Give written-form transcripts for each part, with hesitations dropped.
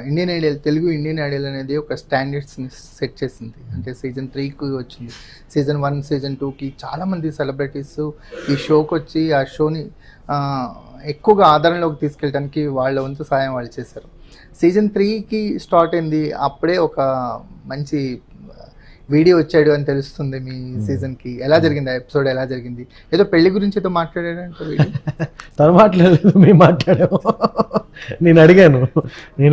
Indian Idol Telugu Indian Idol అనేది ఒక స్టాండర్డ్స్ని set చేసింది. అంటే సీజన్ 3కి వచ్చింది, సీజన్ 1 సీజన్ 2కి చాలామంది సెలబ్రిటీస్ ఈ షోకి వచ్చి ఆ షోని ఎక్కువగా ఆదరణలోకి తీసుకెళ్ళడానికి వాళ్ళ వంతు సాయం వాళ్ళు చేశారు. సీజన్ 3కి స్టార్ట్ అయింది, అప్పుడే ఒక మంచి వీడియో వచ్చాడు అని తెలుస్తుంది. మీ సీజన్కి ఎలా జరిగింది, ఆ ఎపిసోడ్ ఎలా జరిగింది? ఏదో పెళ్లి గురించి ఏదో మాట్లాడాడంటే తను మాట్లాడలేదు, మేము మాట్లాడాము. నేను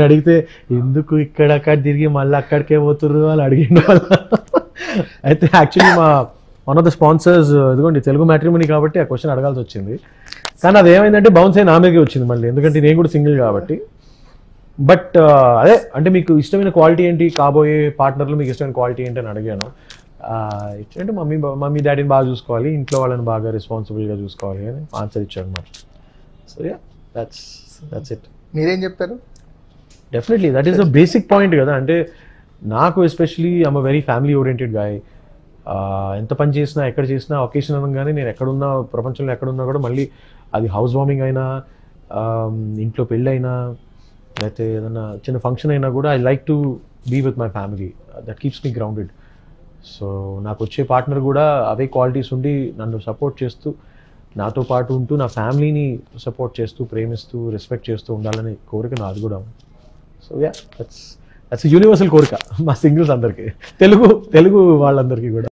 అడిగితే ఎందుకు ఇక్కడ అక్కడ తిరిగి మళ్ళీ అక్కడికే పోతుర్రు వాళ్ళు అడిగిండు వాళ్ళ. అయితే యాక్చువల్లీ మా వన్ ఆఫ్ ద స్పాన్సర్స్ ఇదిగోండి తెలుగు మ్యాట్రిమోనీ కాబట్టి ఆ క్వశ్చన్ అడగాల్సి వచ్చింది. కానీ అది ఏమైందంటే బౌన్స్ అయిన ఆమెకి వచ్చింది మళ్ళీ, ఎందుకంటే నేను కూడా సింగిల్ కాబట్టి. బట్ అదే అంటే మీకు ఇష్టమైన క్వాలిటీ ఏంటి, కాబోయే పార్ట్నర్లు మీకు ఇష్టమైన క్వాలిటీ ఏంటి అని అడిగాను. అంటే మమ్మీ డాడీని బాగా చూసుకోవాలి, ఇంట్లో వాళ్ళని బాగా రెస్పాన్సిబుల్గా చూసుకోవాలి అని ఆన్సర్ ఇచ్చాను అనమాట. So yeah that's it. మీరేం చెప్తారు? Definitely that is the basic point కదా. అంటే నాకు especially I'm a very family oriented guy. ఎంత పని చేసినా ఎక్కడ చేసినా ఒకేషన్ అనగానే నేను ఎక్కడున్నా ప్రపంచంలో ఎక్కడున్నా కూడా మళ్ళీ అది హౌస్ వార్మింగ్ అయినా ఇంట్లో పెళ్ళి అయినా లేకపోతే ఏదైనా చిన్న ఫంక్షన్ అయినా కూడా I like to be with my family. That keeps me grounded. So నాకు వచ్చే పార్ట్నర్ కూడా అవే క్వాలిటీస్ ఉండి నన్ను సపోర్ట్ చేస్తూ నాతో పాటు ఉంటూ నా ఫ్యామిలీని సపోర్ట్ చేస్తూ ప్రేమిస్తూ రెస్పెక్ట్ చేస్తూ ఉండాలనే కోరిక నాది కూడా. సో యా దట్స్ యూనివర్సల్ కోరిక మా సింగిల్స్ అందరికీ, తెలుగు వాళ్ళందరికీ కూడా.